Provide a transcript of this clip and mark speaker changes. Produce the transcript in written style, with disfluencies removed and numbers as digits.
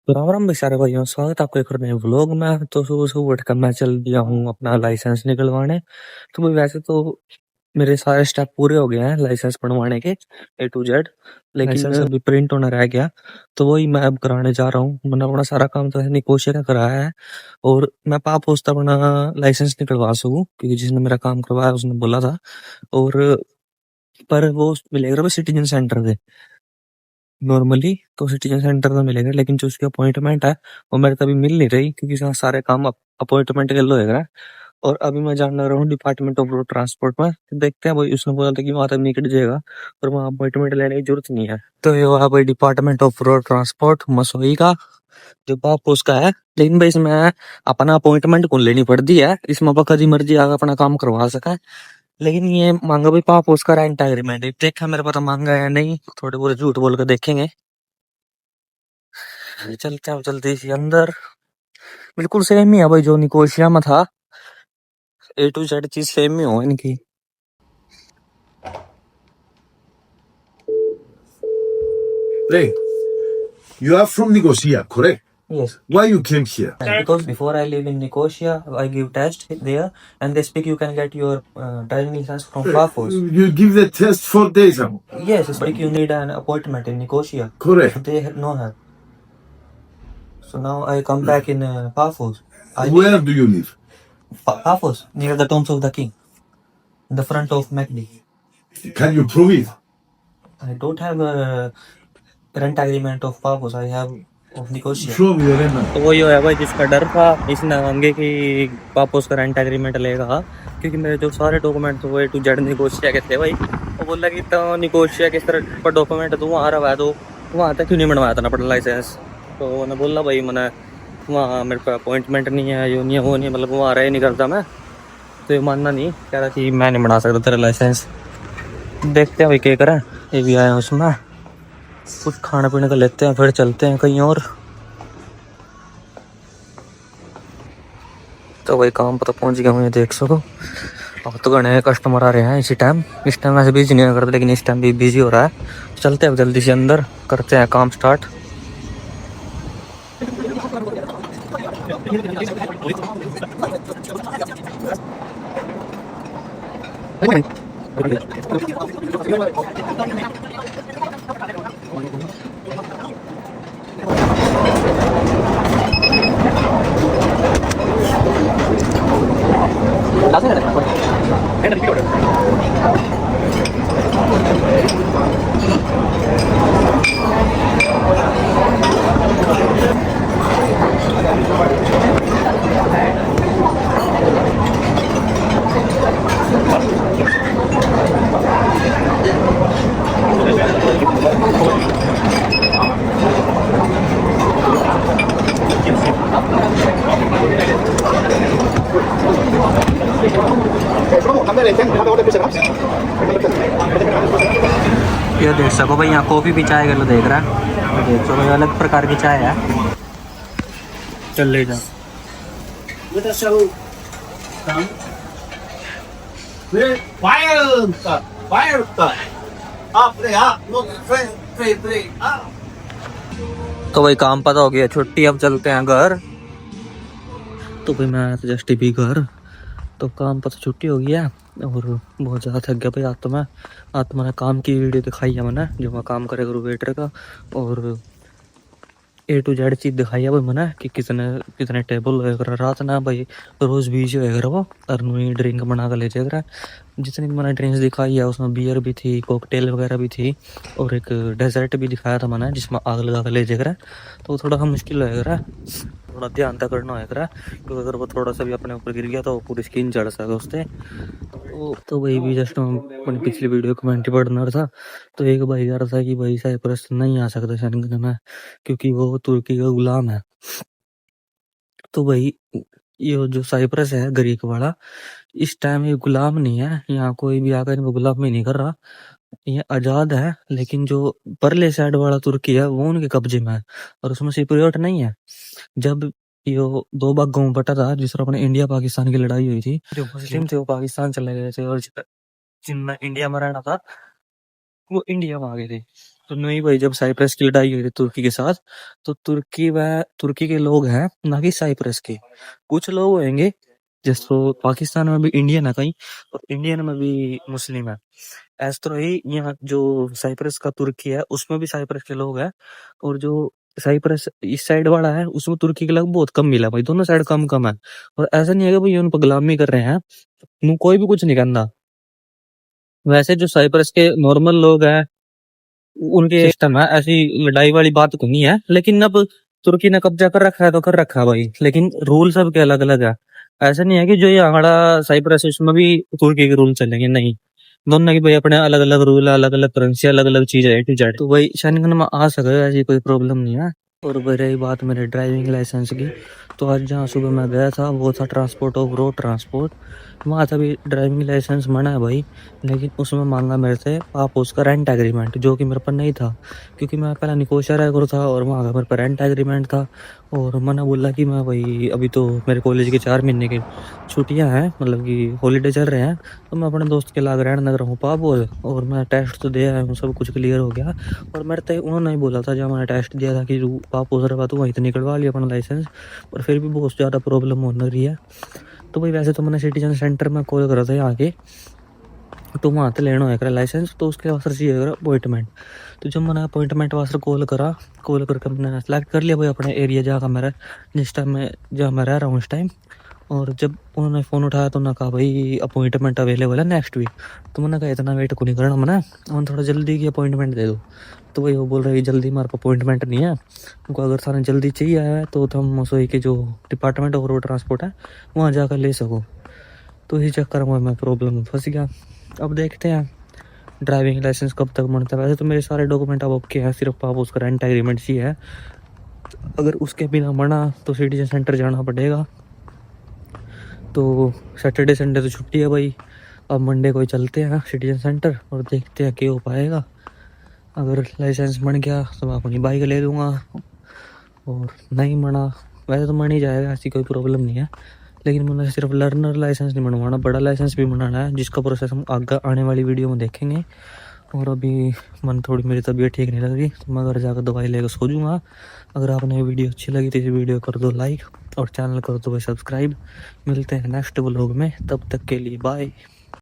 Speaker 1: तो राम राम भाई सारे भाइयों, स्वागत है आपके एक और नए व्लॉग में। तो सुबह सुबह उठकर मैं चल दिया हूँ अपना लाइसेंस निकलवाने। तो भाई वैसे तो मेरे सारे स्टेप पूरे हो गए हैं लाइसेंस बनवाने के, A to Z। लेकिन लाइसेंस अभी प्रिंट होना रह गया, तो वही मैं अब कराने जा रहा हूँ। मैंने अपना सारा काम तो निकोशिया का कराया है, और मैं पाप पोस्ट अपना लाइसेंस निकलवा सकूँ, क्योंकि जिसने मेरा काम करवाया उसने बोला था। और पर वो मिलेगा सिटीजन सेंटर पे नॉर्मली, तो सिटीजन सेंटर में मिलेगा। लेकिन जो उसकी अपॉइंटमेंट है वो मेरे को अभी मिल नहीं रही, क्योंकि सारे काम अपॉइंटमेंट के लिए होगा। और अभी मैं जानना रहा हूँ डिपार्टमेंट ऑफ रोड ट्रांसपोर्ट में, तो देखते हैं भाई। उसने बोला था कि वहां तक निकट जाएगा और वहाँ अपॉइंटमेंट लेने की जरूरत नहीं है। तो ये हुआ भाई department of road transport Masoi का, जो बाप उसका है। लेकिन भाई इसमें अपना अपॉइंटमेंट कौन लेनी पड़ती है, इसमें आप कभी मर्जी आगे अपना काम करवा सका है। लेकिन ये मांगा भाई पाप उसका रेंट एग्रीमेंट, देखा मेरे पता मांगा है नहीं, थोड़े बहुत झूठ बोल कर देखेंगे। चलते हैं जल्दी से अंदर। बिल्कुल सेम ही है भाई जो निकोशिया में था, A to Z चीज सेम ही हो इनकी।
Speaker 2: Ray, you are from Nicosia, correct?
Speaker 1: Yes,
Speaker 2: Why you came here?
Speaker 1: because before I live in Nicosia, I give test there, and they speak you can get your driving license from Pafos.
Speaker 2: You give the test 4 days ago.
Speaker 1: Yes, speak you need an appointment in Nicosia.
Speaker 2: Correct.
Speaker 1: They no have. So now I come back in Pafos.
Speaker 2: Where do you live?
Speaker 1: Pafos, near the Tombs of the King, in the front of MacD.
Speaker 2: Can you prove it?
Speaker 1: I don't have a rent agreement of Pafos. I have of Nicosia.
Speaker 2: Show me your rent.
Speaker 1: तो वही है भाई जिसका डर था, इसने मांगे कि पापा उसका रेंट एग्रीमेंट लेगा, क्योंकि मेरे जो सारे डॉक्यूमेंट थे वो A to Z निकोशिया के थे भाई। वो बोला कि तो निकोशिया किस तरह पर डॉक्यूमेंट तो वहाँ रहा तो वहाँ तक क्यों नहीं बनवाया था ना अपना लाइसेंस। तो उन्होंने बोला भाई मैंने वहाँ मेरे को अपॉइंटमेंट नहीं है, यो नहीं है वो नहीं, मतलब वहाँ रह नहीं करता मैं। तो ये मानना नहीं, कह रहा कि मैं नहीं बना सकता तेरा लाइसेंस। देखते हैं भाई क्या करें। ये भी आए हैं उसमें, कुछ खाने पीने का लेते हैं फिर चलते हैं कहीं और। तो भाई काम पर पहुंच गया हूँ, ये देख सको। अब तो घने कस्टमर आ रहे हैं इसी टाइम। इस टाइम वैसे बिजी नहीं करते, लेकिन इस टाइम भी बिजी हो रहा है। चलते हैं अब जल्दी से अंदर, करते हैं काम स्टार्ट। ये देख सको भाई, यहाँ कॉफी भी चाय गलो देख रहा है। देख सको भाई अलग प्रकार की चाय है। चल ले जा। तो भाई काम पता हो गया, छुट्टी, अब चलते हैं घर। तो भाई मैं तो जस्ट भी घर, तो काम पर तो छुट्टी हो गई है और बहुत ज़्यादा थक गया भाई। आज तो मैंने काम की वीडियो दिखाई है मैंने, जो मैं काम करे करूँ वेटर का। और A to Z चीज़ दिखाई है भाई मैंने कि कितने कितने टेबल होएगा रात ना भाई, रोज़ बिजी होएगा वो, और नई ड्रिंक बना कर ले जाएगा। जितनी भी मैंने ड्रिंक्स दिखाई है उसमें बियर भी थी, कॉकटेल वगैरह भी थी, और एक डेजर्ट भी दिखाया था मैंने जिसमें आग लगा कर ले जाएगा। तो थोड़ा सा मुश्किल होएगा, थोड़ा ध्यान तक करना होएगा, क्योंकि अगर वो थोड़ा सा भी अपने ऊपर गिर गया तो पूरी स्किन जड़ सकता है उससे। तो वही भी जस्ट अपनी पिछली वीडियो कमेंट पढ़ना था। तो एक भाई कह रहा था कि भाई साइप्रस नहीं आ सकता शेंगन में, क्योंकि वो तुर्की का गुलाम है। तो भाई ये जो साइप्रस है ग्रीक वाला, इस टाइम ये गुलाम नहीं है, यहाँ कोई भी आकर इनको गुलामी नहीं कर रहा, ये आजाद है। लेकिन जो परले साइड वाला तुर्की है वो उनके कब्जे में है, और उसमें सिप्रियोट नहीं है। जब ये दो भागों में बटा था, जिस तरह अपने इंडिया पाकिस्तान की लड़ाई हुई थी, जो मुस्लिम थे वो पाकिस्तान चले गए थे और जिनने इंडिया में रहना था वो इंडिया में आ गए थे। तो नहीं भाई, जब साइप्रस की लड़ाई हुई थी तुर्की के साथ, तो तुर्की के लोग हैं, ना कि साइप्रस के। कुछ लोग होंगे, जैसे पाकिस्तान में भी इंडियन है कहीं, और इंडियन में भी मुस्लिम है। इस तरह ही यहाँ जो साइप्रस का तुर्की है, उसमें भी साइप्रस के लोग हैं। और जो साइप्रस इस साइड वाला है, उसमें तुर्की के लोग बहुत कम मिला भाई, दोनों साइड कम कम है। और ऐसा नहीं है कि भाई उन पर गुलामी कर रहे हैं, कोई भी कुछ नहीं करना। वैसे जो साइप्रस के नॉर्मल लोग हैं, उनके सिस्टम है, ऐसी लड़ाई वाली बात तो नहीं है। लेकिन अब तुर्की ने कब्जा कर रखा है तो कर रखा है भाई, लेकिन रूल सब के अलग अलग है। ऐसा नहीं है कि जो ये हमारा साइप्रस है उसमें भी तुर्की के रूल चलेंगे, नहीं। दोनों की भाई अपने अलग अलग रूल है, अलग अलग करेंसी, अलग अलग चीज है, A to Z। तो भाई शेंगन में आ सके, ऐसी कोई प्रॉब्लम नहीं है। और भाई रही बात मेरे ड्राइविंग लाइसेंस की, तो आज जहाँ सुबह मैं गया था वो था ट्रांसपोर्ट ऑफ रोड ट्रांसपोर्ट। वहाँ था भी ड्राइविंग लाइसेंस मना है भाई, लेकिन उसमें मांगा मेरे से आप उसका रेंट एग्रीमेंट, जो कि मेरे पर नहीं था, क्योंकि मैं पहला निकोशिया रायगुर था और वहाँ का मेरे पर रेंट एग्रीमेंट था। और मैंने बोला कि मैं भाई अभी तो मेरे कॉलेज के 4 महीने की छुट्टियाँ हैं, मतलब कि हॉलीडे चल रहे हैं, तो मैं अपने दोस्त के लाग रहने लग रहा हूँ पापोल। और मैं टेस्ट तो दे आया हूँ, सब कुछ क्लियर हो गया। और मेरे तो उन्होंने ही बोला था जब मैंने टेस्ट दिया था कि पापोल रहा, तो वहीं तो निकलवा लिया अपना लाइसेंस। पर फिर भी बहुत ज़्यादा प्रॉब्लम होने लग रही है। तो भाई वैसे तो मैंने सिटीजन सेंटर में कॉल करा था यहाँ के, तो वहाँ तो लेना है लाइसेंस, तो उसके वास्ते चाहिए अपॉइंटमेंट। तो जब मैंने अपॉइंटमेंट वास्ते कॉल करके मैंने सेलेक्ट कर लिया भाई अपने एरिया जहाँ मेरा, जिस टाइम में जहाँ मैं रह रहा हूँ इस टाइम। और जब उन्होंने फ़ोन उठाया तो उन्होंने कहा भाई अपॉइंटमेंट अवेलेबल है नेक्स्ट वीक। तो मैंने कहा इतना वेट को नहीं करना, मैंने उन्होंने थोड़ा जल्दी की अपॉइंटमेंट दे दो। तो भाई वो बोल रहे जल्दी हमारे पास अपॉइंटमेंट नहीं है, उनको अगर सारा जल्दी चाहिए है तो हम सोई के जो डिपार्टमेंट ऑफ रोड ट्रांसपोर्ट है वहाँ जाकर ले सको। तो इसी चक्कर में मैं प्रॉब्लम में फंस गया। अब देखते हैं ड्राइविंग लाइसेंस कब तक बनता है। वैसे तो मेरे सारे डॉक्यूमेंट अब ओके हैं, सिर्फ आप उसका रेंट एग्रीमेंट ही है। अगर उसके बिना बना तो सिटीजन सेंटर जाना पड़ेगा। तो सैटरडे संडे तो छुट्टी है भाई, अब मंडे को ही चलते हैं सिटीजन सेंटर और देखते हैं क्या हो पाएगा। अगर लाइसेंस बन गया तो मैं अपनी बाइक ले लूँगा, और नहीं बना, वैसे तो बन ही जाएगा, ऐसी कोई प्रॉब्लम नहीं है। लेकिन मुझे सिर्फ लर्नर लाइसेंस नहीं बनवाना, बड़ा लाइसेंस भी बनाना है, जिसका प्रोसेस हम आगे आने वाली वीडियो में देखेंगे। और अभी मन थोड़ी मेरी तबीयत ठीक नहीं लग रही, तो मैं घर जाकर दवाई लेकर सो जाऊँगा। अगर आपने ये वीडियो अच्छी लगी तो इस वीडियो कर दो लाइक और चैनल कर दो भाई सब्सक्राइब। मिलते हैं नेक्स्ट व्लॉग में, तब तक के लिए बाय।